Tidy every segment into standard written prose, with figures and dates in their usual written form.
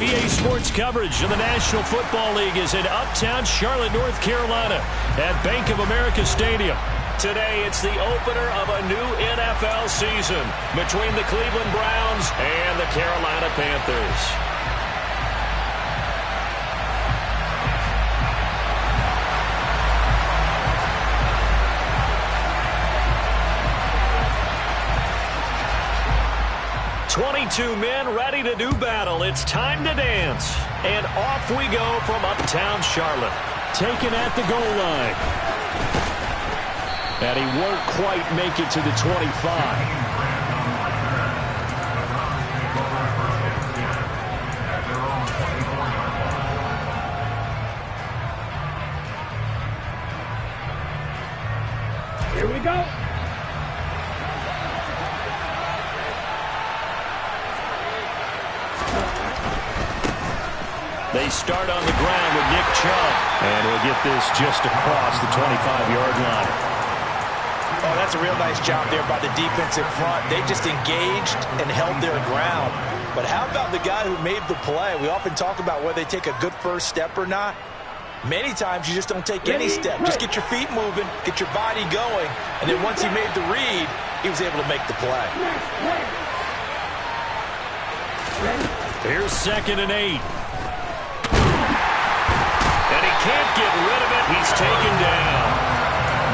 EA Sports coverage of the National Football League is in uptown Charlotte, North Carolina at Bank of America Stadium. Today, it's the opener of a new NFL season between the Cleveland Browns and the Carolina Panthers. "22 men ready to do battle. It's time to dance." And off we go from uptown Charlotte. Taken at the goal line. And he won't quite make it to the 25. Here we go. They start on the ground with Nick Chubb. And he'll get this just across the 25-yard line. Oh, that's a real nice job there by the defensive front. They just engaged and held their ground. But how about the guy who made the play? We often talk about whether they take a good first step or not. Many times you just don't take any step. Just get your feet moving, get your body going, and then once he made the read, he was able to make the play. Here's 2nd and 8. And he can't get rid of it. He's taken down.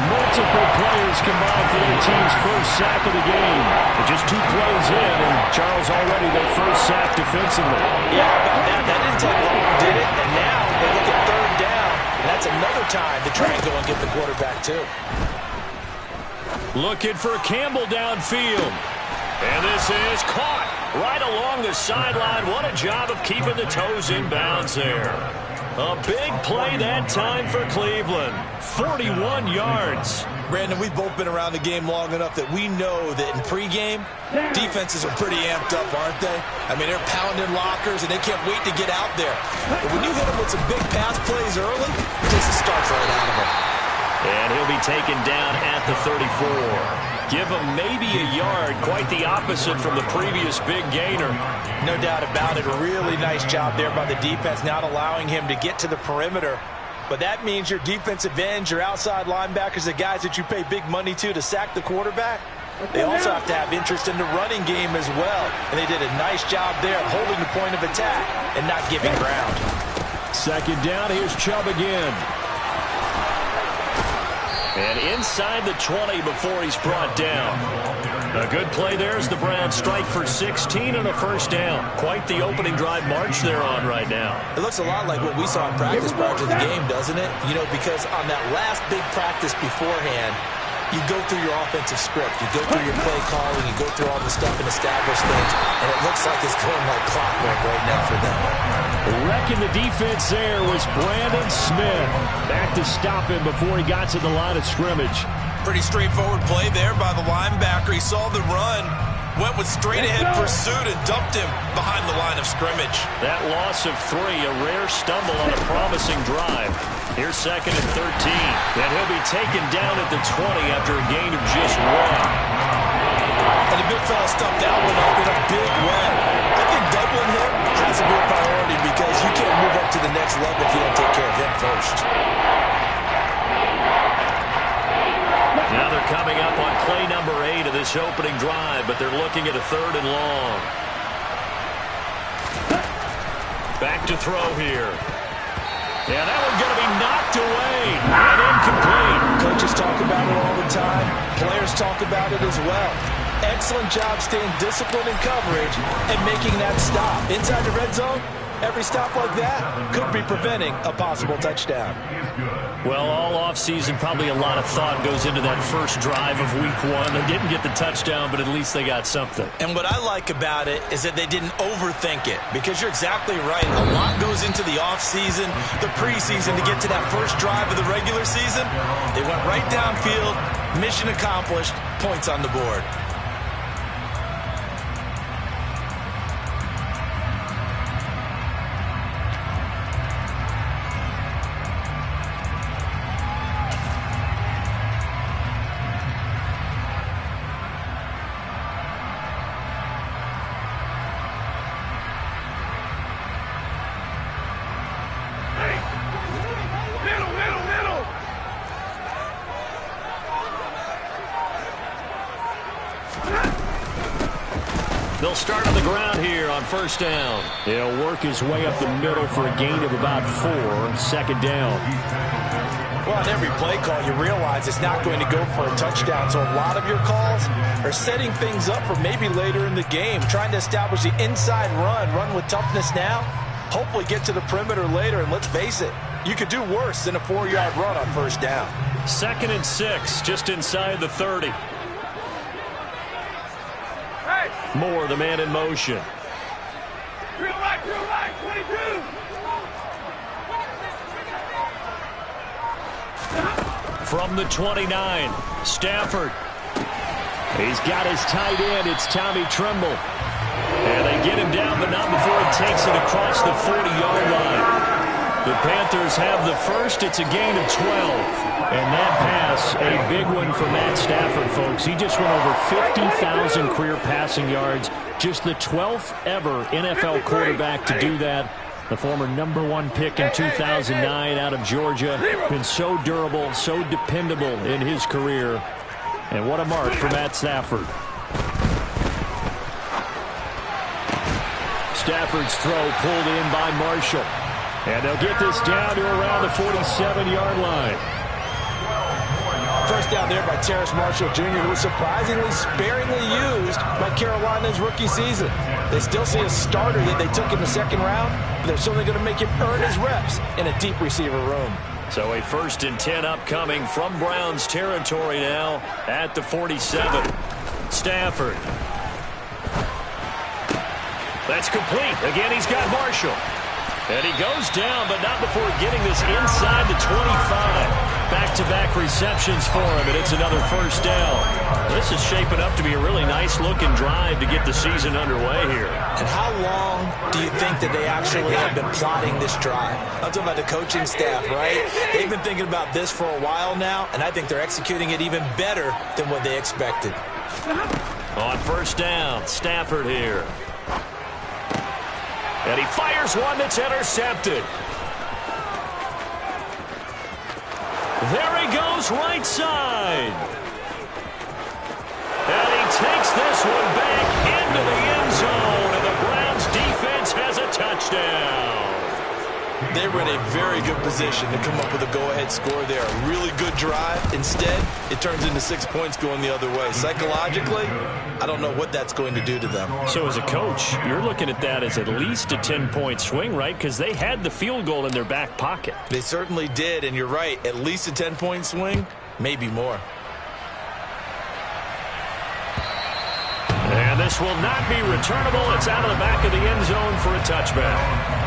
Multiple players combined for their team's first sack of the game. But just 2 plays in, and Charles already their first sack defensively. Yeah, how about that? That didn't take long, did it? And now they look at 3rd down, and that's another time to try and go and get the quarterback too. Looking for Campbell downfield. And this is caught right along the sideline. What a job of keeping the toes in bounds there. A big play that time for Cleveland. 41 yards. Brandon, we've both been around the game long enough that we know that in pregame, defenses are pretty amped up, aren't they? I mean, they're pounding lockers, and they can't wait to get out there. But when you hit them with some big pass plays early, it takes the starts right out of them. And he'll be taken down at the 34. Give him maybe a yard. Quite the opposite from the previous big gainer. No doubt about it. A really nice job there by the defense, not allowing him to get to the perimeter. But that means your defensive ends, your outside linebackers, the guys that you pay big money to sack the quarterback, they also have to have interest in the running game as well. And they did a nice job there of holding the point of attack and not giving ground. 2nd down, here's Chubb again. And inside the 20 before he's brought down. A good play there as the Browns strike for 16 and a first down. Quite the opening drive march they're on right now. It looks a lot like what we saw in practice prior to the game, doesn't it? You know, because on that last big practice beforehand, you go through your offensive script. You go through your play calling. You go through all the stuff and establish things. And it looks like it's going like clockwork right now for them. Wrecking the defense there was Brandon Smith. Back to stop him before he got to the line of scrimmage. Pretty straightforward play there by the linebacker. He saw the run, went with straight-ahead pursuit, and dumped him behind the line of scrimmage. That loss of 3, a rare stumble on a promising drive. Here's 2nd and 13. And he'll be taken down at the 20 after a gain of just 1. And the big fella stuffed that one up in a big way. I think doubling him has to be a priority because you can't move up to the next level if you don't take care of him first. Now they're coming up on play number 8 of this opening drive, but they're looking at a 3rd and long. Back to throw here. Yeah, that one's going to be knocked away and incomplete. Coaches talk about it all the time. Players talk about it as well. Excellent job staying disciplined in coverage and making that stop. Inside the red zone, every stop like that could be preventing a possible touchdown. Well, all offseason, probably a lot of thought goes into that first drive of week 1. They didn't get the touchdown, but at least they got something. And what I like about it is that they didn't overthink it, because you're exactly right. A lot goes into the offseason, the preseason to get to that first drive of the regular season. They went right downfield, mission accomplished, points on the board. start on the ground here on first down. He'll work his way up the middle for a gain of about 4, second down. Well, on every play call, you realize it's not going to go for a touchdown. So a lot of your calls are setting things up for maybe later in the game, trying to establish the inside run with toughness now, hopefully get to the perimeter later. And let's face it, you could do worse than a 4-yard run on first down. 2nd and 6, just inside the 30. Moore, the man in motion. Drill right, 22. From the 29, Stafford. He's got his tight end. It's Tommy Tremble. And they get him down, but not before he takes it across the 40-yard line. The Panthers have the first. It's a gain of 12. And that pass, a big one for Matt Stafford, folks. He just went over 50,000 career passing yards. Just the 12th ever NFL quarterback to do that. The former #1 pick in 2009 out of Georgia. Been so durable, so dependable in his career. And what a mark for Matt Stafford. Stafford's throw pulled in by Marshall. And they'll get this down to around the 47-yard line. First down there by Terrace Marshall Jr., who was surprisingly sparingly used by Carolina's rookie season. They still see a starter that they took in the second round, but they're certainly going to make him earn his reps in a deep receiver room. So a 1st and 10 upcoming from Browns territory now at the 47. Stafford. That's complete. Again, he's got Marshall. And he goes down, but not before getting this inside the 25. Back-to-back receptions for him, and it's another first down. This is shaping up to be a really nice-looking drive to get the season underway here. And how long do you think that they actually have been plotting this drive? I'm talking about the coaching staff, right? They've been thinking about this for a while now, and I think they're executing it even better than what they expected. On first down, Stafford here. And he fires one that's intercepted. There he goes, right side. And he takes this one back into the end zone, and the Browns defense has a touchdown. They were in a very good position to come up with a go-ahead score there. A really good drive. Instead, it turns into 6 points going the other way. Psychologically, I don't know what that's going to do to them. So as a coach, you're looking at that as at least a 10-point swing, right? Because they had the field goal in their back pocket. They certainly did, and you're right. At least a 10-point swing, maybe more. And this will not be returnable. It's out of the back of the end zone for a touchback.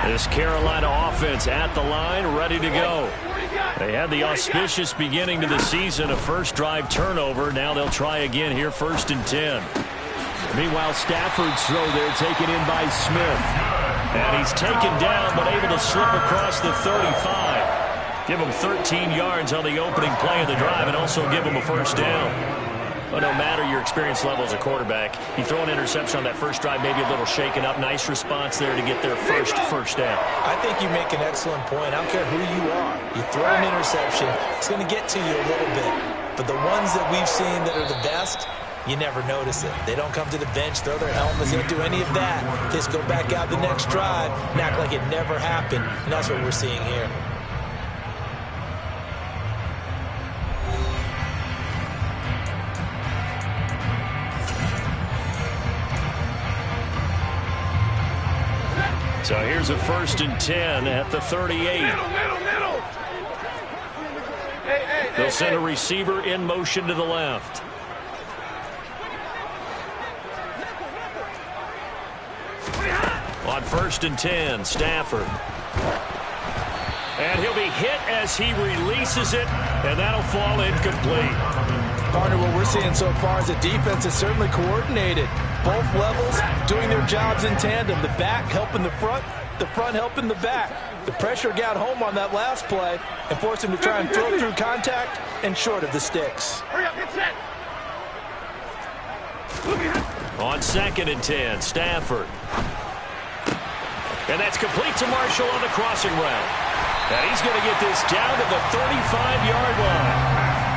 This Carolina offense at the line, ready to go. They had the auspicious beginning to the season, a first drive turnover. Now they'll try again here, 1st and 10. Meanwhile, Stafford's throw there taken in by Smith. And he's taken down, but able to slip across the 35. Give him 13 yards on the opening play of the drive and also give him a first down. But no matter your experience level as a quarterback, you throw an interception on that first drive, maybe a little shaken up. Nice response there to get their first down. I think you make an excellent point. I don't care who you are. You throw an interception, it's going to get to you a little bit. But the ones that we've seen that are the best, you never notice it. They don't come to the bench, throw their helmets, they don't do any of that. They just go back out the next drive and act like it never happened. And that's what we're seeing here. So here's a 1st and 10 at the 38. They'll send a receiver in motion to the left. On 1st and 10, Stafford. And he'll be hit as he releases it, and that'll fall incomplete. Partner, what we're seeing so far is the defense is certainly coordinated. Both levels doing their jobs in tandem. The back helping the front helping the back. The pressure got home on that last play and forced him to try and throw through contact and short of the sticks. Hurry up, get set. On 2nd and 10, Stafford. And that's complete to Marshall on the crossing route. And he's going to get this down to the 35-yard line.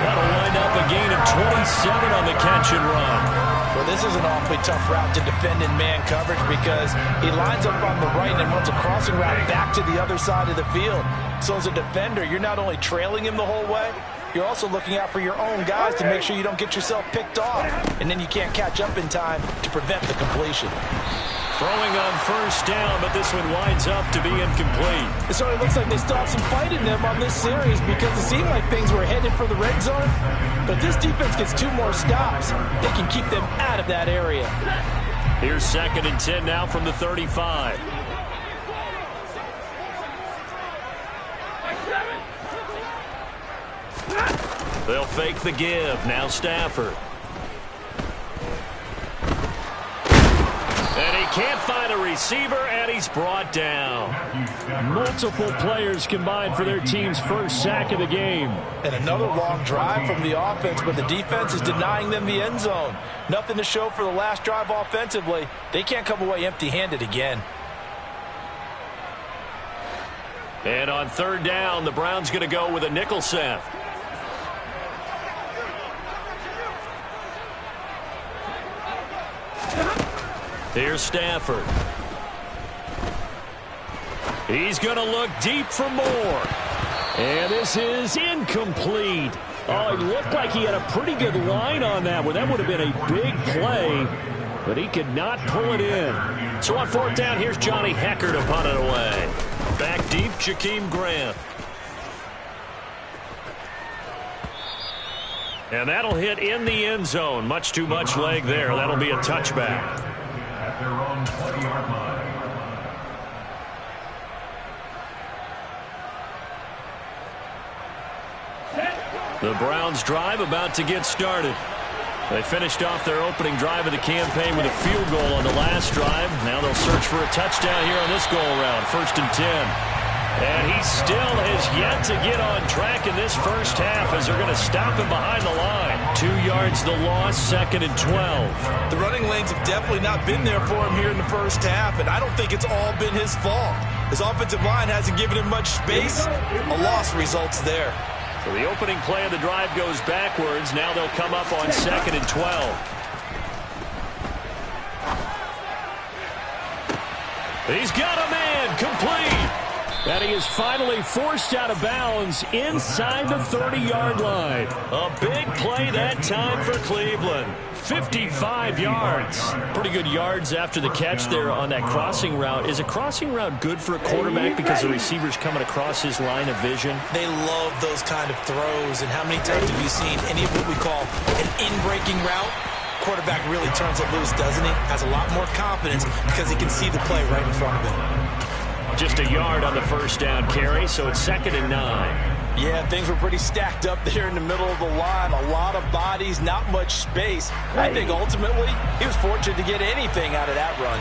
That'll wind up a gain of 27 on the catch and run. Well, this is an awfully tough route to defend in man coverage because he lines up on the right and runs a crossing route back to the other side of the field. So as a defender, you're not only trailing him the whole way, you're also looking out for your own guys to make sure you don't get yourself picked off. And then you can't catch up in time to prevent the completion. Throwing on 1st down, but this one winds up to be incomplete. It sort of looks like they still have some fight in them on this series because it seemed like things were headed for the red zone. But this defense gets 2 more stops. They can keep them out of that area. Here's 2nd and 10 now from the 35. They'll fake the give. Now Stafford. And he can't find a receiver, and he's brought down. Multiple players combined for their team's first sack of the game. And another long drive from the offense, but the defense is denying them the end zone. Nothing to show for the last drive offensively. They can't come away empty-handed again. And on 3rd down, the Browns going to go with a nickel set. Here's Stafford. He's going to look deep for more. And this is incomplete. Oh, it looked like he had a pretty good line on that one. That would have been a big play, but he could not pull it in. So on 4th down, here's Johnny Hecker to punt it away. Back deep, Jakeem Grant. And that'll hit in the end zone. Much too much leg there. That'll be a touchback. At their own 20-yard line. The Browns drive about to get started. They finished off their opening drive of the campaign with a field goal on the last drive. Now they'll search for a touchdown here on this go-around. 1st and 10. And he still has yet to get on track in this first half as they're going to stop him behind the line. 2 yards the loss, 2nd and 12. The running lanes have definitely not been there for him here in the first half, and I don't think it's all been his fault. His offensive line hasn't given him much space. A loss results there. So the opening play of the drive goes backwards. Now they'll come up on 2nd and 12. He's got a man, complete. And he is finally forced out of bounds inside the 30-yard line. A big play that time for Cleveland. 55 yards. Pretty good yards after the catch there on that crossing route. Is a crossing route good for a quarterback because the receiver's coming across his line of vision? They love those kind of throws. And how many times have you seen any of what we call an in-breaking route? Quarterback really turns it loose, doesn't he? Has a lot more confidence because he can see the play right in front of him. Just a yard on the first down carry, so it's 2nd and 9. Yeah, things were pretty stacked up there in the middle of the line. A lot of bodies, not much space. I think ultimately he was fortunate to get anything out of that run.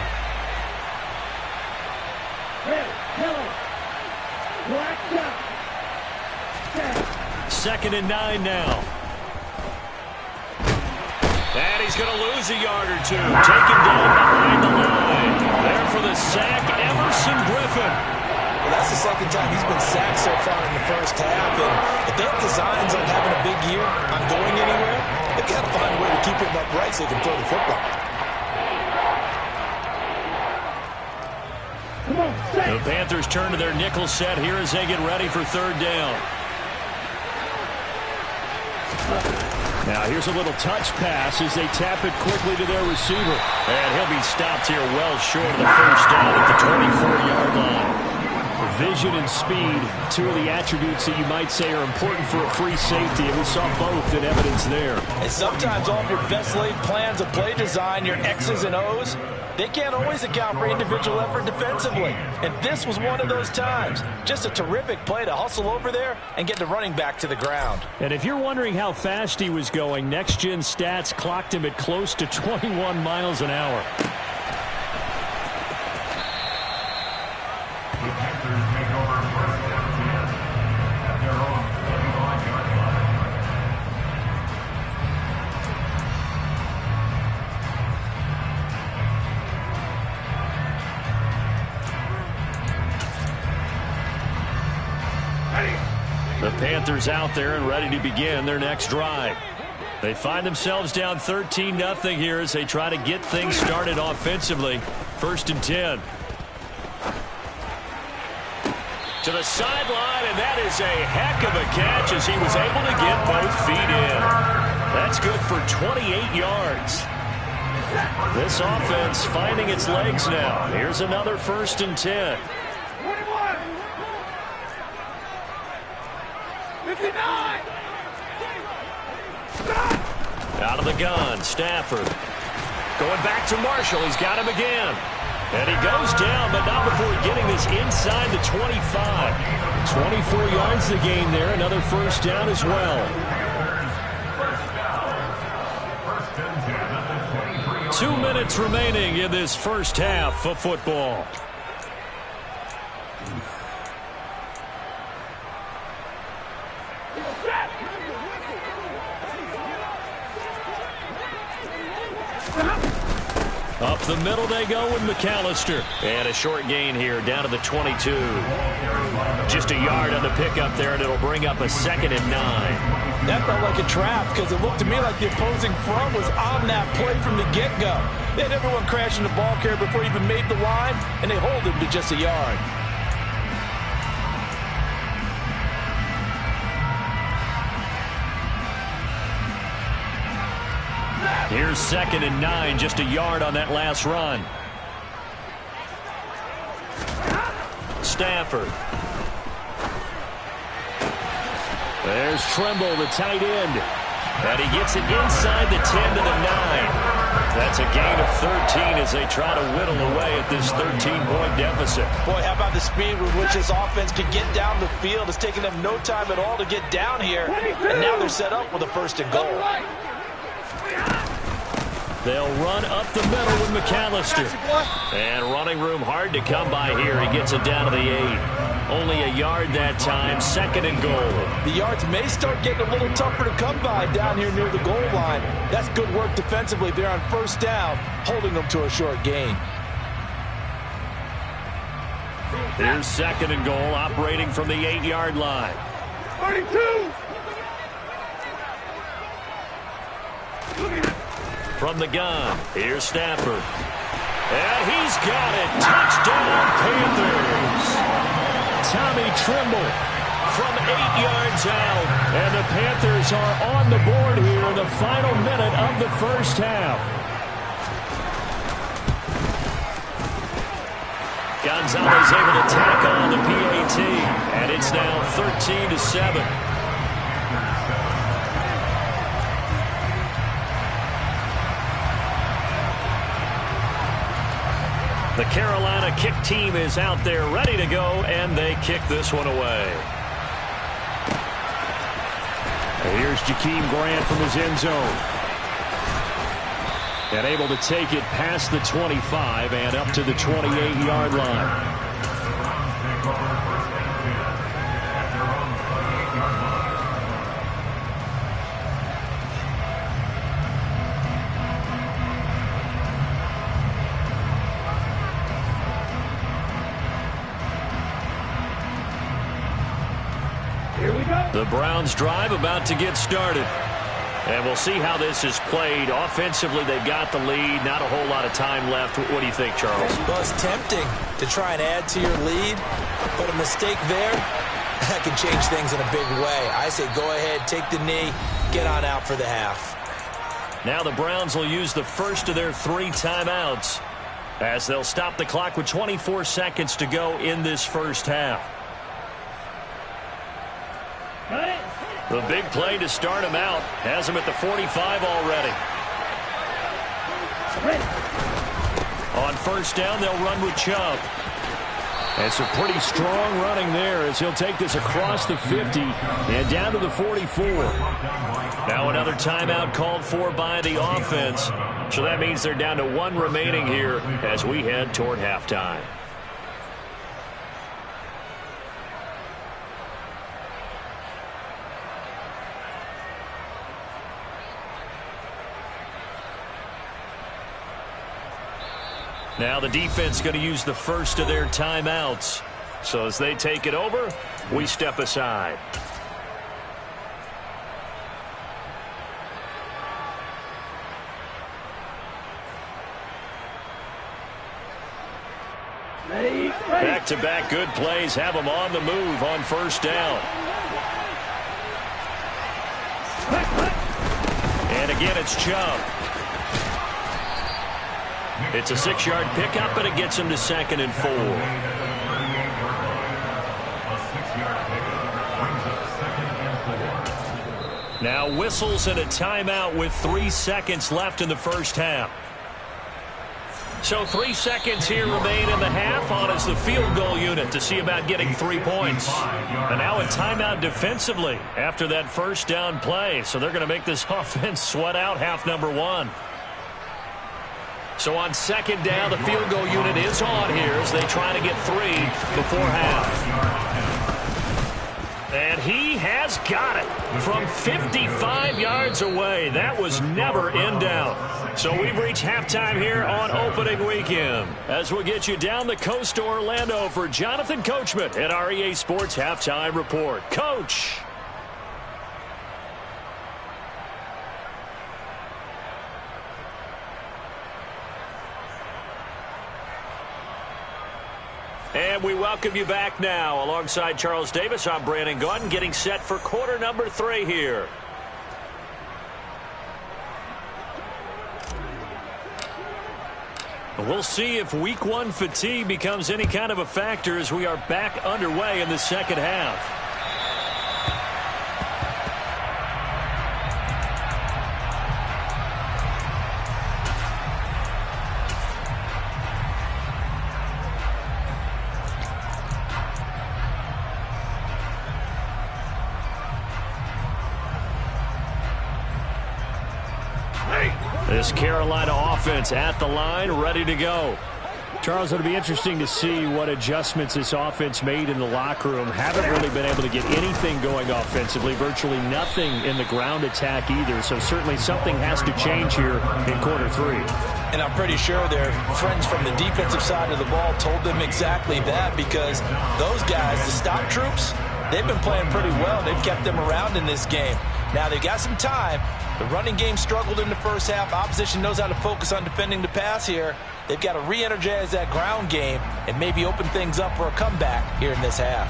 2nd and 9 now. And he's going to lose a yard or two. Taken down behind the line. There for the sack, Emerson Griffin. Well, that's the 2nd time he's been sacked so far in the first half. And if they have designs on having a big year, on going anywhere, they've got to find a way to keep him upright so he can throw the football. The Panthers turn to their nickel set here as they get ready for 3rd down. Now here's a little touch pass as they tap it quickly to their receiver. And he'll be stopped here well short of the first down at the 24-yard line. Vision and speed, two of the attributes that you might say are important for a free safety, and we saw both in evidence there. And sometimes all your best laid plans of play design, your X's and O's, they can't always account for individual effort defensively. And this was one of those times. Just a terrific play to hustle over there and get the running back to the ground. And if you're wondering how fast he was going, next-gen stats clocked him at close to 21 miles an hour. The Panthers take over first and 10 at their own 25-yard line. The Panthers out there and ready to begin their next drive. They find themselves down 13-0 here as they try to get things started offensively. First and 10. To the sideline, and that is a heck of a catch as he was able to get both feet in. That's good for 28 yards. This offense finding its legs now. Here's another first and 10. 21. 59. Out of the gun, Stafford. Going back to Marshall. He's got him again. And he goes down, but not before getting this inside the 25. 24 yards the gain there. Another first down as well. 2 minutes remaining in this first half of football. Up the middle they go with McAllister. And a short gain here down to the 22. Just a yard on the pickup there, and it'll bring up a 2nd and 9. That felt like a trap because it looked to me like the opposing front was on that play from the get-go. They had everyone crashing the ball carrier before he even made the line, and they hold him to just a yard. Here's 2nd and 9, just a yard on that last run. Stafford. There's Trimble, the tight end. And he gets it inside the 10 to the 9. That's a gain of 13 as they try to whittle away at this 13-point deficit. Boy, how about the speed with which this offense could get down the field? It's taken them no time at all to get down here. And now they're set up with a 1st and goal. They'll run up the middle with McAllister. And running room hard to come by here. He gets it down to the 8. Only a yard that time. 2nd and goal. The yards may start getting a little tougher to come by down here near the goal line. That's good work defensively there on 1st down, holding them to a short gain. Here's 2nd and goal, operating from the 8-yard line. 32. From the gun, here's Stafford. And he's got it. Touchdown, Panthers. Tommy Trimble from 8 yards out. And the Panthers are on the board here in the final minute of the first half. Gonzalez able to tack on the PAT. And it's now 13-7. The Carolina kick team is out there ready to go, and they kick this one away. Here's Jakeem Grant from his end zone. And able to take it past the 25 and up to the 28-yard line. The Browns drive about to get started. And we'll see how this is played. Offensively, they've got the lead. Not a whole lot of time left. What do you think, Charles? Well, it's tempting to try and add to your lead, but a mistake there, that can change things in a big way. I say go ahead, take the knee, get on out for the half. Now the Browns will use the first of their 3 timeouts as they'll stop the clock with 24 seconds to go in this first half. The big play to start him out has him at the 45 already. On first down, they'll run with Chubb. And some pretty strong running there as he'll take this across the 50 and down to the 44. Now another timeout called for by the offense. So that means they're down to one remaining here as we head toward halftime. Now the defense going to use the first of their timeouts. So as they take it over, we step aside. Back-to-back good plays have them on the move on first down. And again, it's Chubb. It's a 6-yard pickup, and it gets him to 2nd and 4. Now whistles and a timeout with 3 seconds left in the first half. So 3 seconds here remain in the half on as the field goal unit to see about getting 3 points. And now a timeout defensively after that first down play. So they're going to make this offense sweat out half number 1. So on second down, the field goal unit is on here as they try to get 3 before half. And he has got it from 55 yards away. That was never in doubt. So we've reached halftime here on opening weekend as we get you down the coast to Orlando for Jonathan Coachman at our EA Sports Halftime Report. Coach. And we welcome you back now. Alongside Charles Davis, I'm Brandon Gaudin, getting set for quarter number 3 here. We'll see if week 1 fatigue becomes any kind of a factor as we are back underway in the second half. This Carolina offense at the line, ready to go. Charles, it'll be interesting to see what adjustments this offense made in the locker room. Haven't really been able to get anything going offensively, virtually nothing in the ground attack either. So certainly something has to change here in quarter 3. And I'm pretty sure their friends from the defensive side of the ball told them exactly that, because those guys, the stop troops, they've been playing pretty well. They've kept them around in this game. Now they've got some time. The running game struggled in the first half. Opposition knows how to focus on defending the pass here. They've got to re-energize that ground game and maybe open things up for a comeback here in this half.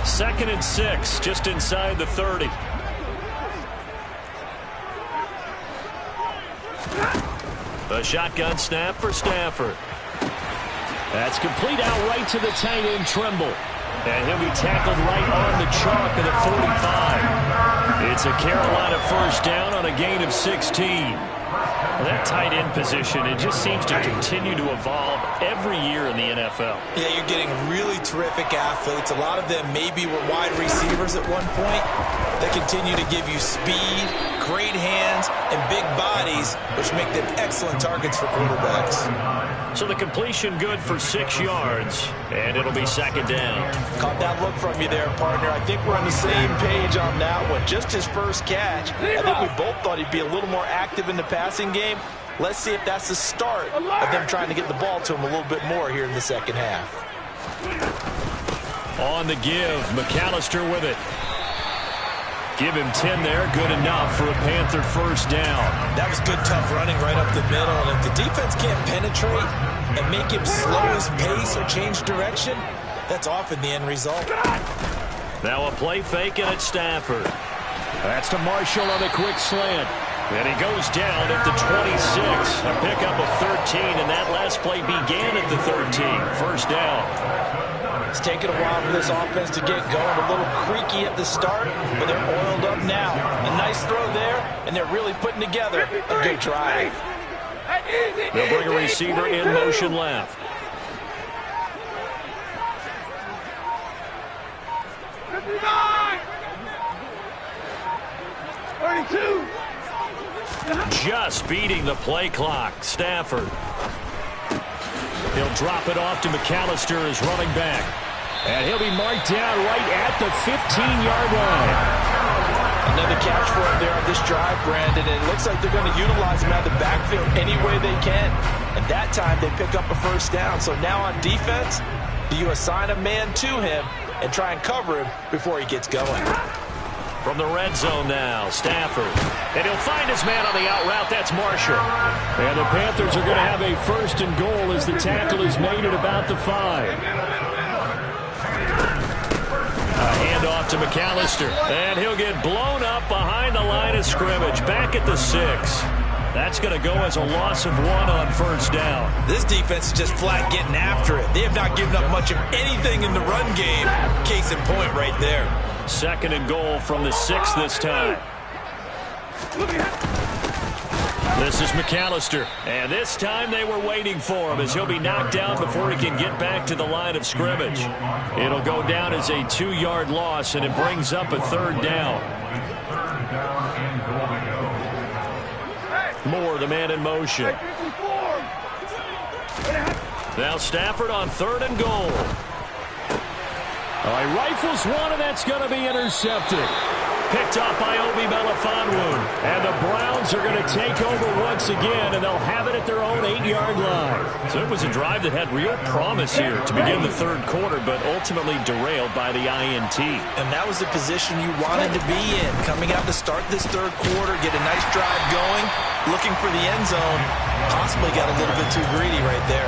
Second and 6, just inside the 30. A shotgun snap for Stafford. That's complete out right to the tight end, Trimble. And he'll be tackled right on the chalk of the 45. It's a Carolina first down on a gain of 16. Well, that tight end position, it just seems to continue to evolve every year in the NFL. Yeah, you're getting really terrific athletes. A lot of them maybe were wide receivers at one point. They continue to give you speed, great hands, and big bodies, which make them excellent targets for quarterbacks. So the completion good for 6 yards, and it'll be second down. Caught that look from you there, partner. I think we're on the same page on that one. Just his first catch. I think we both thought he'd be a little more active in the passing game. Let's see if that's the start of them trying to get the ball to him a little bit more here in the second half. On the give, McAllister with it. Give him 10 there, good enough for a Panther first down. That was good, tough running right up the middle. And if the defense can't penetrate and make him slow his pace or change direction, that's often the end result. Now a play fake, and it's Stafford. That's to Marshall on a quick slant. And he goes down at the 26. A pickup of 13, and that last play began at the 13. First down. It's taken a while for this offense to get going. A little creaky at the start, but they're oiled up now. A nice throw there, and they're really putting together a good drive. They'll bring a receiver in motion left. 59! 32! Just beating the play clock. Stafford. He'll drop it off to McAllister as running back. And he'll be marked down right at the 15-yard line. Another catch for him there on this drive, Brandon. And it looks like they're going to utilize him out of the backfield any way they can. And that time they pick up a first down. So now on defense, do you assign a man to him and try and cover him before he gets going? From the red zone now, Stafford. And he'll find his man on the out route. That's Marshall. And the Panthers are going to have a first and goal as the tackle is made at about the 5. A handoff to McAllister. And he'll get blown up behind the line of scrimmage. Back at the 6. That's going to go as a loss of 1 on first down. This defense is just flat getting after it. They have not given up much of anything in the run game. Case in point right there. Second and goal from the 6 this time. This is McAllister. And this time they were waiting for him as he'll be knocked down before he can get back to the line of scrimmage. It'll go down as a 2-yard loss, and it brings up a third down. Moore, the man in motion. Now Stafford on third and goal. He rifles one, and that's going to be intercepted. Picked off by Obi Melifonwu. And the Browns are going to take over once again, and they'll have it at their own 8-yard line. So it was a drive that had real promise here to begin the third quarter, but ultimately derailed by the INT. And that was the position you wanted to be in. Coming out to start this third quarter, get a nice drive going, looking for the end zone. Possibly got a little bit too greedy right there.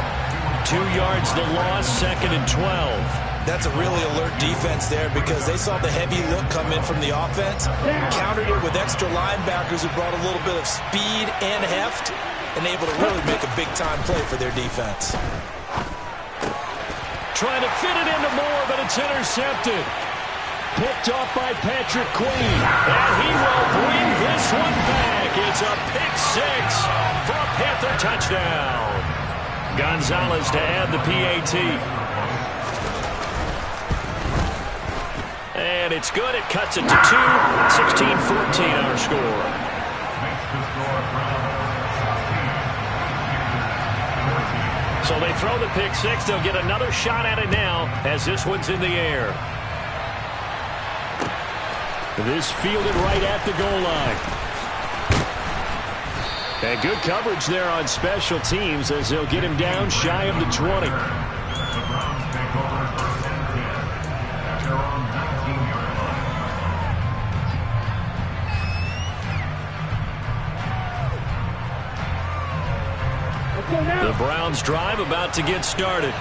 2 yards the loss, second and 12. That's a really alert defense there because they saw the heavy look come in from the offense, countered it with extra linebackers who brought a little bit of speed and heft, and able to really make a big-time play for their defense. Trying to fit it into Moore, but it's intercepted. Picked off by Patrick Queen, and he will bring this one back. It's a pick 6 for a Panther touchdown. Gonzalez to add the PAT. And it's good. It cuts it to 2. 16-14 our score. So they throw the pick 6. They'll get another shot at it now as this one's in the air. This fielded right at the goal line. And good coverage there on special teams as they'll get him down shy of the 20. The Browns drive about to get started.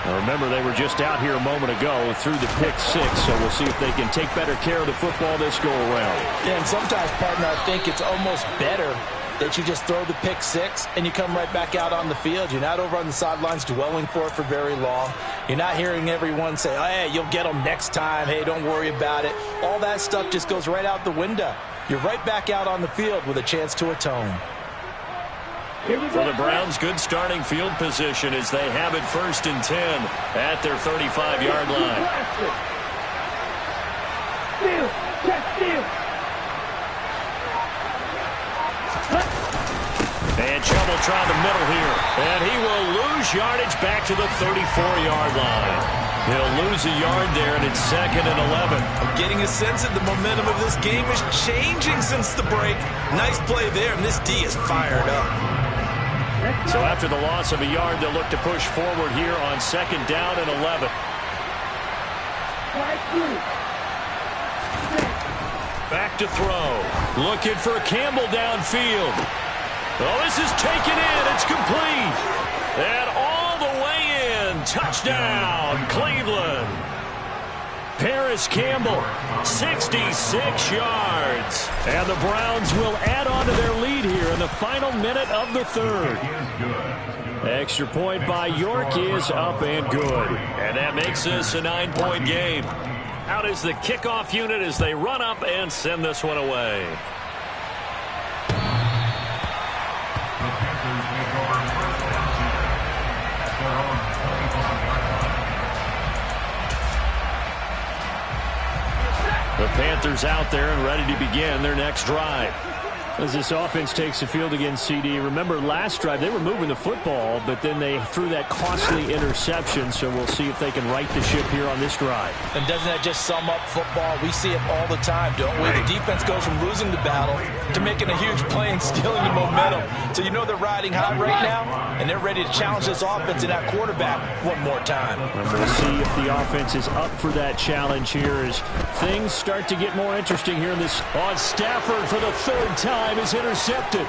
Now remember, they were just out here a moment ago through the pick 6, so we'll see if they can take better care of the football this go-around. Yeah, and sometimes, partner, I think it's almost better that you just throw the pick 6 and you come right back out on the field. You're not over on the sidelines dwelling for it for very long. You're not hearing everyone say, oh, hey, you'll get them next time. Hey, don't worry about it. All that stuff just goes right out the window. You're right back out on the field with a chance to atone. For the Browns, good starting field position as they have it first and 10 at their 35-yard line. And Chubb will try the middle here. And he will lose yardage back to the 34-yard line. He'll lose a yard there, and it's second and 11. I'm getting a sense that the momentum of this game is changing since the break. Nice play there, and this D is fired up. So after the loss of a yard, they'll look to push forward here on second down and 11. Back to throw. Looking for Campbell downfield. Oh, this is taken in. It's complete. And all the way in. Touchdown, Cleveland. Paris Campbell, 66 yards. And the Browns will add on to their the final minute of the third. Extra point by York is up and good. And that makes this a 9-point game. Out is the kickoff unit as they run up and send this one away. The Panthers take over first down at their own 25-yard line. The Panthers out there and ready to begin their next drive. As this offense takes the field against CD, remember last drive they were moving the football, but then they threw that costly interception, so we'll see if they can right the ship here on this drive. And doesn't that just sum up football? We see it all the time, don't we? The defense goes from losing the battle to making a huge play and stealing the momentum. So you know they're riding high right now, and they're ready to challenge this offense and that quarterback one more time. And we'll see if the offense is up for that challenge here as things start to get more interesting here in this. On Stafford for the third time is intercepted.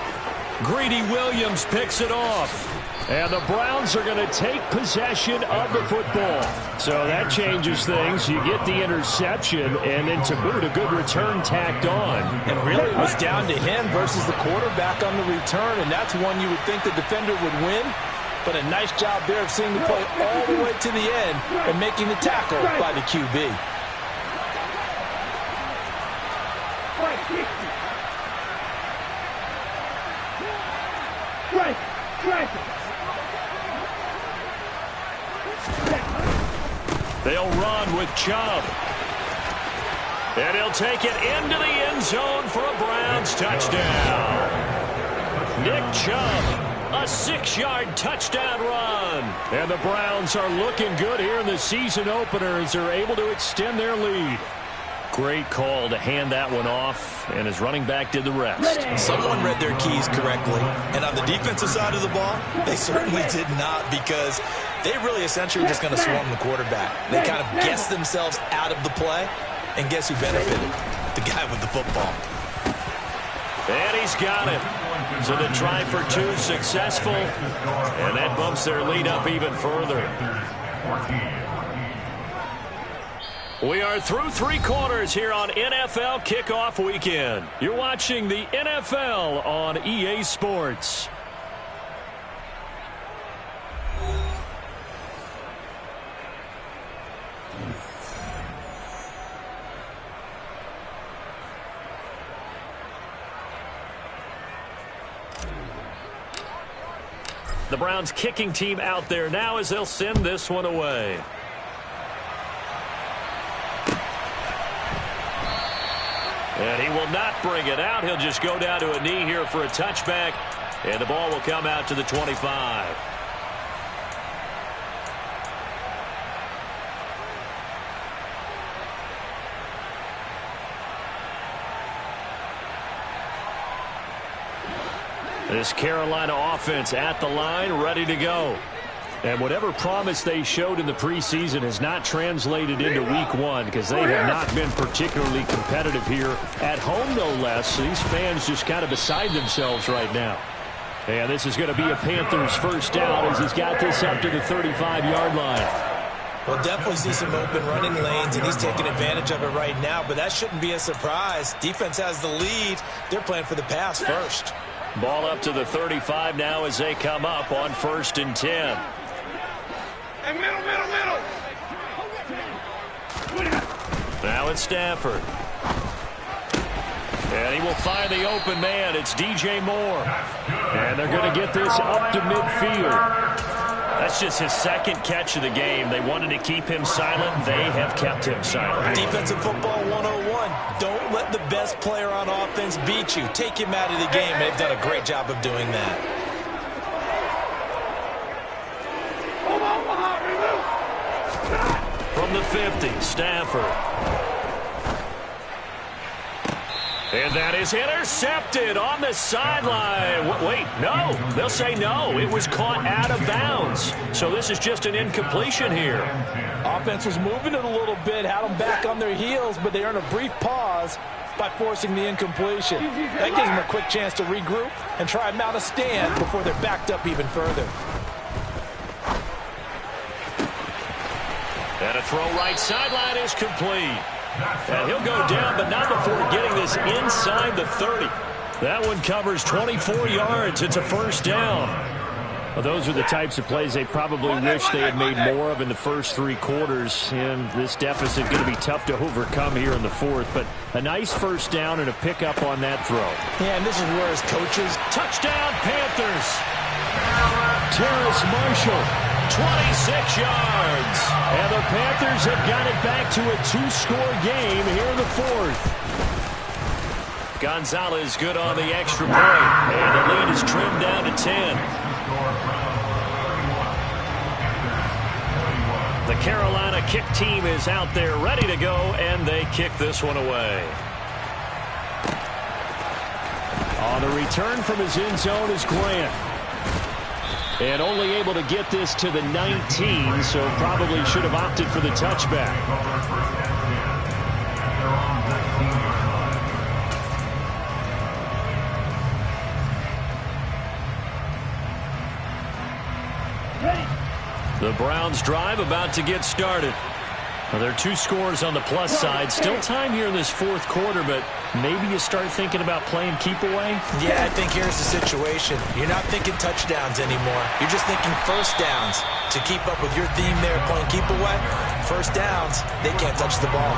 Greedy Williams picks it off. And the Browns are going to take possession of the football. So that changes things. You get the interception, and then to boot, a good return tacked on. And really it was down to him versus the quarterback on the return, and that's one you would think the defender would win. But a nice job there of seeing the play all the way to the end and making the tackle by the QB. They'll run with Chubb. And he'll take it into the end zone for a Browns touchdown. Nick Chubb, a 6-yard touchdown run. And the Browns are looking good here in the season opener as they're able to extend their lead. Great call to hand that one off, and his running back did the rest. Someone read their keys correctly, and on the defensive side of the ball, they certainly did not, because they really essentially were just going to swarm the quarterback. They kind of guessed themselves out of the play, and guess who benefited? The guy with the football. And he's got it. So the try for two successful, and that bumps their lead up even further. We are through 3 quarters here on NFL Kickoff Weekend. You're watching the NFL on EA Sports. The Browns kicking team out there now as they'll send this one away. And he will not bring it out. He'll just go down to a knee here for a touchback. And the ball will come out to the 25. This Carolina offense at the line, ready to go. And whatever promise they showed in the preseason has not translated into week 1 because they have not been particularly competitive here at home, no less. So these fans just kind of beside themselves right now. And this is going to be a Panthers first down as he's got this up to the 35-yard line. We'll definitely see some open running lanes, and he's taking advantage of it right now, but that shouldn't be a surprise. Defense has the lead. They're playing for the pass first. Ball up to the 35 now as they come up on 1st and 10. And middle. Now it's Stafford. And he will find the open man. It's DJ Moore. And they're going to get this up to midfield. That's just his second catch of the game. They wanted to keep him silent. They have kept him silent. Defensive football 101. Don't let the best player on offense beat you. Take him out of the game. They've done a great job of doing that. From the 50, Stafford. And that is intercepted on the sideline. Wait, no. They'll say no. It was caught out of bounds. So this is just an incompletion here. Offense was moving it a little bit, had them back on their heels, but they earned a brief pause by forcing the incompletion. That gives them a quick chance to regroup and try and mount a stand before they're backed up even further. And a throw right sideline is complete. And he'll go down, but not before getting this inside the 30. That one covers 24 yards. It's a first down. Well, those are the types of plays they probably wish they had made more of in the first 3 quarters. And this deficit going to be tough to overcome here in the fourth. But a nice first down and a pickup on that throw. Yeah, and this is where his coaches... Touchdown, Panthers. Terrace Marshall, 26 yards. And the Panthers have got it back to a 2-score game here in the fourth. Gonzalez good on the extra point. And the lead is trimmed down to 10. The Carolina kick team is out there ready to go, and they kick this one away. On the return from his end zone is Grant. And only able to get this to the 19, so probably should have opted for the touchback. The Browns drive about to get started. Well, there are 2 scores on the plus side. Still time here in this fourth quarter, but maybe you start thinking about playing keep away? Yeah, I think here's the situation. You're not thinking touchdowns anymore. You're just thinking first downs. To keep up with your theme there, playing keep away, first downs, they can't touch the ball.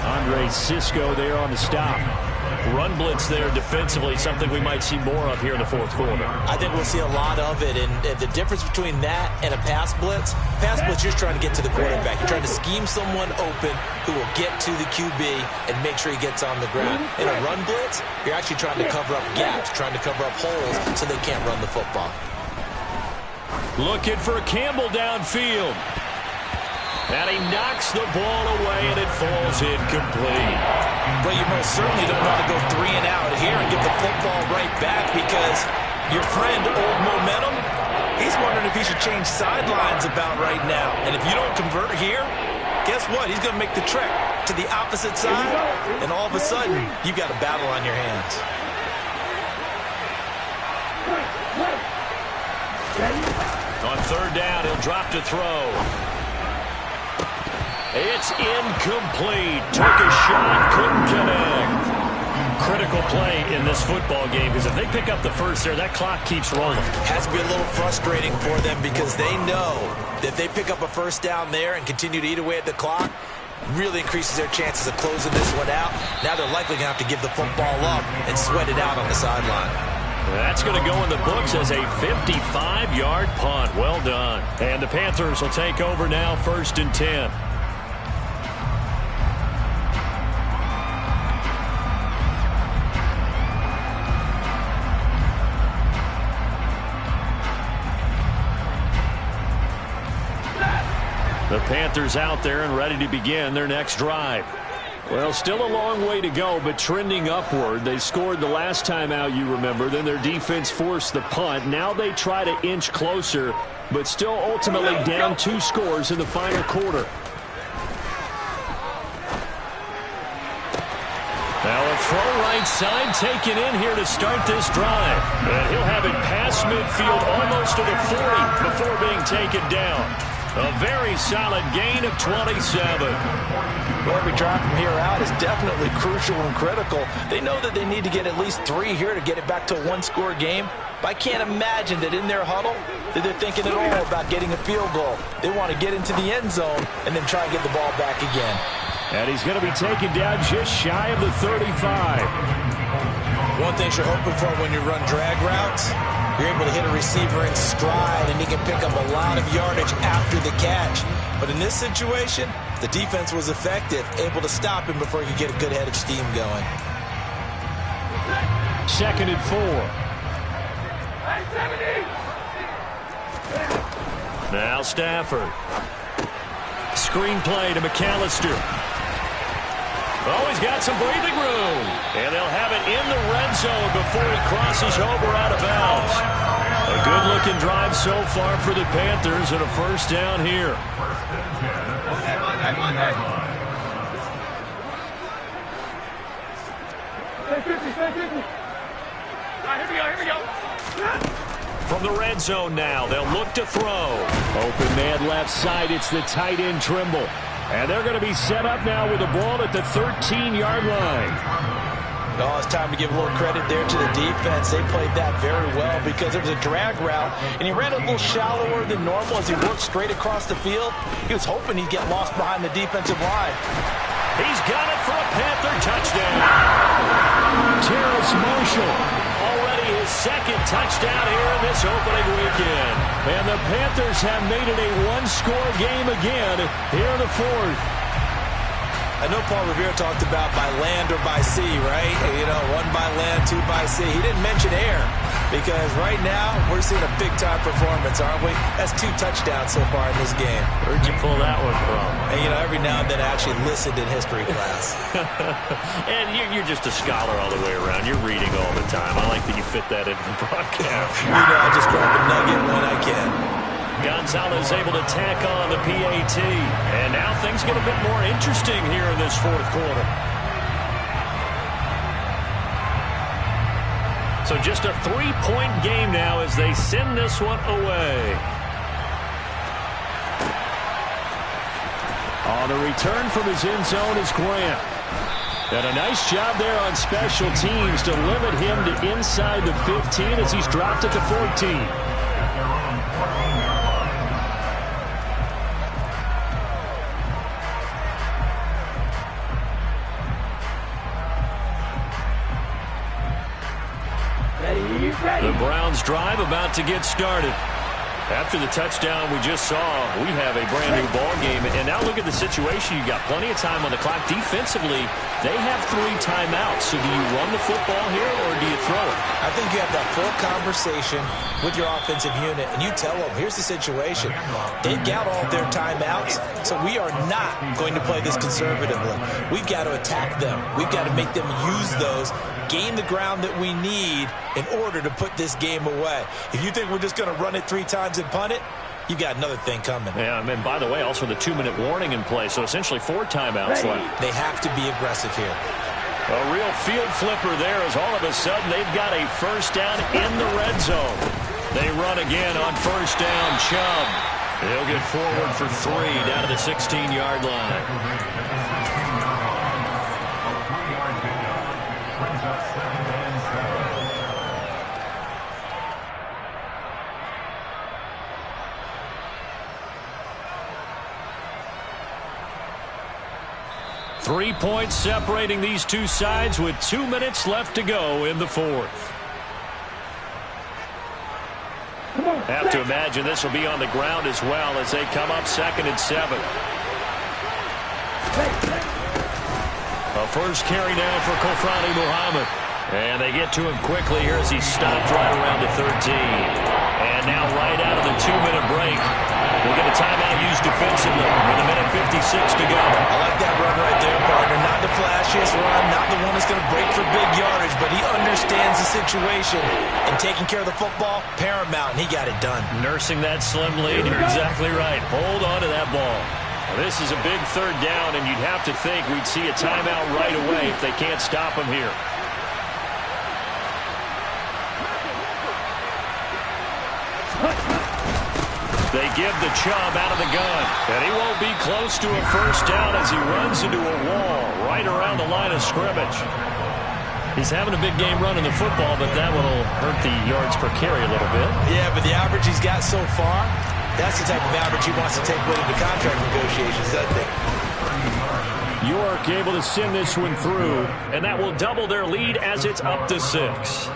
Andre Cisco there on the stop. Run blitz there defensively, something we might see more of here in the fourth quarter. I think we'll see a lot of it, and the difference between that and a pass blitz, you're trying to get to the quarterback. You're trying to scheme someone open who will get to the QB and make sure he gets on the ground. In a run blitz, you're actually trying to cover up gaps, trying to cover up holes so they can't run the football. Looking for Campbell downfield. And he knocks the ball away, and it falls incomplete. Well, you most certainly don't want to go 3 and out here and get the football right back, because your friend, Old Momentum, he's wondering if he should change sidelines about right now. And if you don't convert here, guess what? He's going to make the trek to the opposite side, and all of a sudden, you've got a battle on your hands. On third down, he'll drop to throw. It's incomplete. Took a shot, couldn't connect. Critical play in this football game, because if they pick up the first there, that clock keeps rolling. Has to be a little frustrating for them, because they know that if they pick up a first down there and continue to eat away at the clock, really increases their chances of closing this one out. Now they're likely going to have to give the football up and sweat it out on the sideline. That's going to go in the books as a 55-yard punt. Well done. And the Panthers will take over now, 1st and 10. The Panthers out there and ready to begin their next drive. Well, still a long way to go, but trending upward. They scored the last time out, you remember. Then their defense forced the punt. Now they try to inch closer, but still ultimately down 2 scores in the final quarter. Now a throw right side taken in here to start this drive. And he'll have it past midfield almost to the 40 before being taken down. A very solid gain of 27. Well, every drive from here out is definitely crucial and critical. They know that they need to get at least 3 here to get it back to a 1-score game. But I can't imagine that in their huddle that they're thinking at all about getting a field goal. They want to get into the end zone and then try and get the ball back again. And he's going to be taken down just shy of the 35. One thing you're hoping for when you run drag routes, you're able to hit a receiver in stride, and he can pick up a lot of yardage after the catch. But in this situation, the defense was effective, able to stop him before he could get a good head of steam going. 2nd and 4. Now Stafford. Screen play to McAllister. Oh, he's got some breathing room. And they'll have it in the red zone before he crosses over out of bounds. A good-looking drive so far for the Panthers, and a first down here. Here we go. From the red zone now, they'll look to throw. Open man left side, it's the tight end Trimble. And they're going to be set up now with the ball at the 13-yard line. Oh, it's time to give a little credit there to the defense. They played that very well because it was a drag route, and he ran a little shallower than normal as he worked straight across the field. He was hoping he'd get lost behind the defensive line. He's got it for a Panther touchdown. Terrace Marshall, already his second touchdown here in this opening weekend. And the Panthers have made it a one-score game again here in the fourth. I know Paul Revere talked about by land or by sea, right? You know, one by land, two by sea. He didn't mention air because right now we're seeing a big-time performance, aren't we? That's 2 touchdowns so far in this game. Where'd you pull that one from? And, you know, every now and then I actually listened in history class. And you're just a scholar all the way around. You're reading all the time. I like that you fit that into the broadcast. You know, I just grab a nugget when I can. Gonzalez able to tack on the PAT. And now things get a bit more interesting here in this fourth quarter. So just a 3-point game now as they send this one away. On the return from his end zone is Grant. And a nice job there on special teams to limit him to inside the 15 as he's dropped at the 14. The Browns drive about to get started. After the touchdown we just saw, we have a brand new ball game. And now look at the situation. You got plenty of time on the clock. Defensively, they have 3 timeouts. So do you run the football here or do you throw it? I think you have that full conversation with your offensive unit, and you tell them, here's the situation. They've got all their timeouts, so we are not going to play this conservatively. We've got to attack them. We've got to make them use those, gain the ground that we need in order to put this game away. If you think we're just going to run it 3 times and punt it, you got another thing coming. Yeah, and by the way, also the 2-minute warning in play, so essentially 4 timeouts left. They have to be aggressive here. A real field flipper there as all of a sudden they've got a first down in the red zone. They run again on first down. Chubb. He'll get forward for 3 down to the 16-yard line. 3 points separating these two sides with 2 minutes left to go in the fourth. Have to imagine this will be on the ground as well as they come up 2nd and 7. A first carry now for Kofrani Muhammad. And they get to him quickly here as he stopped right around the 13. And now right out of the 2-minute break, we'll get a timeout used defensively with 1:56 to go. I like that run right there, partner. Not the flashiest run, not the one that's going to break for big yardage, but he understands the situation. And taking care of the football, paramount, and he got it done. Nursing that slim lead, you're exactly right. Hold on to that ball. Well, this is a big 3rd down, and you'd have to think we'd see a timeout right away if they can't stop him here. They give the Chubb out of the gun. And he won't be close to a first down as he runs into a wall right around the line of scrimmage. He's having a big game running the football, but that one will hurt the yards per carry a little bit. Yeah, but the average he's got so far, that's the type of average he wants to take with him to contract negotiations, doesn't he? York able to send this one through, and that will double their lead as it's up to 6.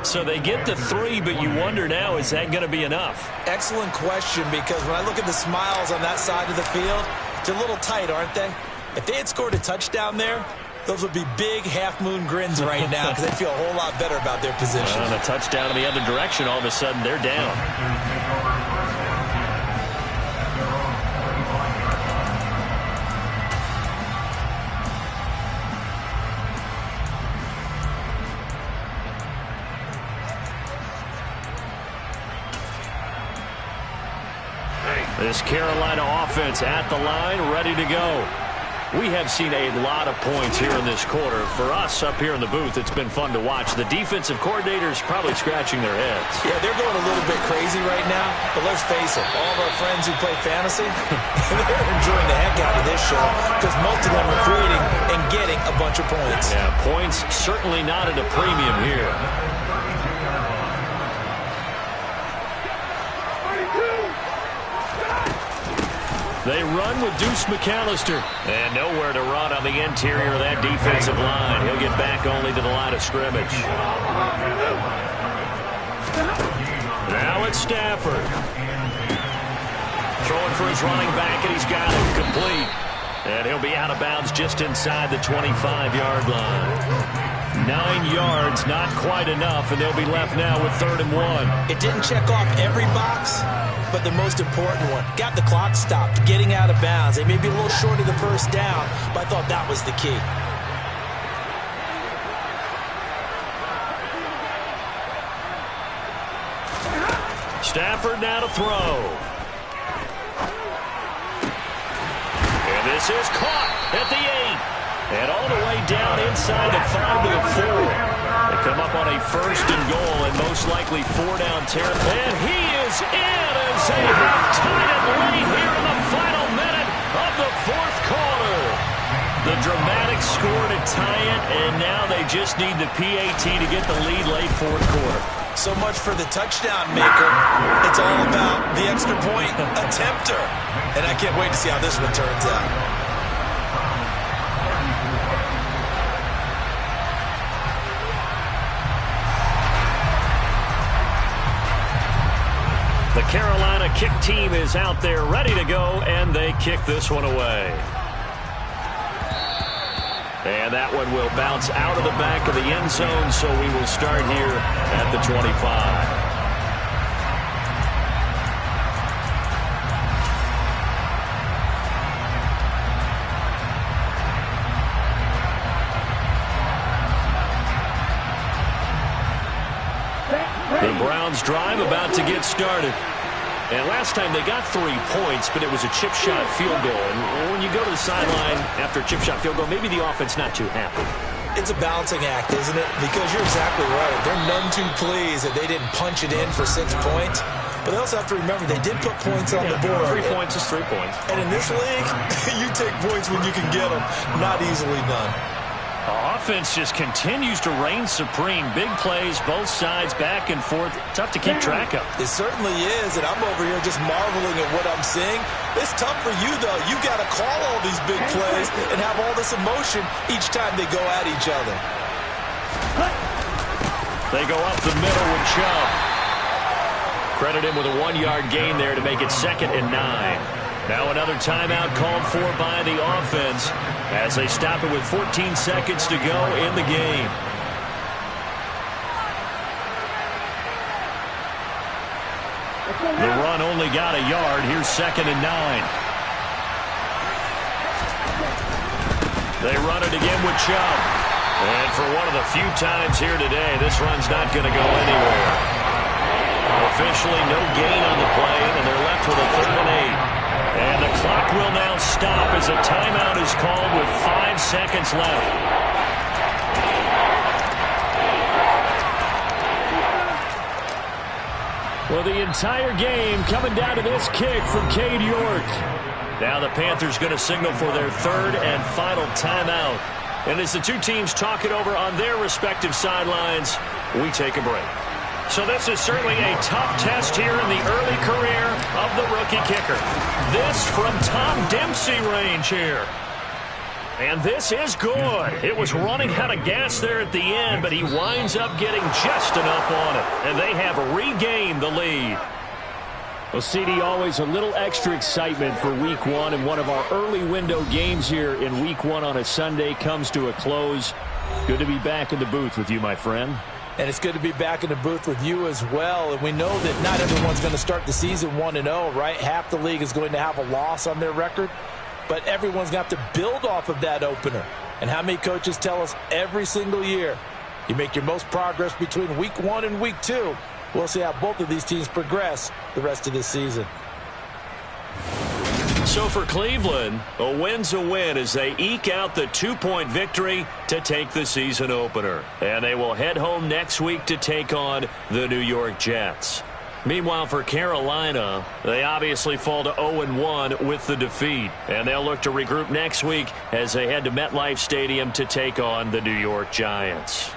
So they get to 3, but you wonder now, is that going to be enough? Excellent question, because when I look at the smiles on that side of the field, they're a little tight, aren't they? If they had scored a touchdown there, those would be big half-moon grins right now because they feel a whole lot better about their position. And a touchdown in the other direction, all of a sudden they're down. This Carolina offense at the line, ready to go. We have seen a lot of points here in this quarter. For us up here in the booth, it's been fun to watch. The defensive coordinators probably scratching their heads. Yeah, they're going a little bit crazy right now, but let's face it, all of our friends who play fantasy, they're enjoying the heck out of this show because most of them are creating and getting a bunch of points. Yeah, points certainly not at a premium here. They run with Deuce McAllister. And nowhere to run on the interior of that defensive line. He'll get back only to the line of scrimmage. Now it's Stafford. Throwing for his running back, and he's got it complete. And he'll be out of bounds just inside the 25-yard line. 9 yards, not quite enough, and they'll be left now with 3rd and 1. It didn't check off every box, but the most important one. Got the clock stopped, getting out of bounds. They may be a little short of the first down, but I thought that was the key. Stafford now to throw. And this is caught at the 8. And all the way down inside the 5 to the 4. They come up on a 1st and goal and most likely 4-down territory. And he is in as they have tied it late here in the final minute of the 4th quarter. The dramatic score to tie it, and now they just need the PAT to get the lead late 4th quarter. So much for the touchdown maker. It's all about the extra point attempter. And I can't wait to see how this one turns out. The Carolina kick team is out there ready to go, and they kick this one away. And that one will bounce out of the back of the end zone, so we will start here at the 25. The Browns drive about to get started. And last time they got 3 points, but it was a chip shot field goal. And when you go to the sideline after a chip shot field goal, maybe the offense not too happy. It's a balancing act, isn't it? Because you're exactly right. They're none too pleased that they didn't punch it in for 6 points. But they also have to remember they did put points on the board. 3 points is 3 points. And in this league, you take points when you can get them. Not easily done. Offense just continues to reign supreme. Big plays, both sides, back and forth. Tough to keep track of. It certainly is, and I'm over here just marveling at what I'm seeing. It's tough for you, though. You got to call all these big plays and have all this emotion each time they go at each other. They go up the middle with Chubb. Credit him with a 1-yard gain there to make it 2nd and 9. Now another timeout called for by the offense as they stop it with 14 seconds to go in the game. The run only got a yard. Here's 2nd and 9. They run it again with Chubb. And for one of the few times here today, this run's not going to go anywhere. Officially no gain on the play, and they're left with a 3rd and 8. And the clock will now stop as a timeout is called with 5 seconds left. Well, the entire game coming down to this kick from Cade York. Now the Panthers going to signal for their 3rd and final timeout. And as the two teams talk it over on their respective sidelines, we take a break. So this is certainly a tough test here in the early career of the rookie kicker. This from Tom Dempsey range here. And this is good. It was running out of gas there at the end, but he winds up getting just enough on it. And they have regained the lead. Well, CD, always a little extra excitement for Week 1, and one of our early window games here in Week 1 on a Sunday comes to a close. Good to be back in the booth with you, my friend. And it's good to be back in the booth with you as well. And we know that not everyone's going to start the season 1-0, right? Half the league is going to have a loss on their record. But everyone's going to have to build off of that opener. And how many coaches tell us every single year, you make your most progress between Week 1 and Week 2. We'll see how both of these teams progress the rest of this season. So for Cleveland, a win's a win as they eke out the 2-point victory to take the season opener. And they will head home next week to take on the New York Jets. Meanwhile, for Carolina, they obviously fall to 0-1 with the defeat. And they'll look to regroup next week as they head to MetLife Stadium to take on the New York Giants.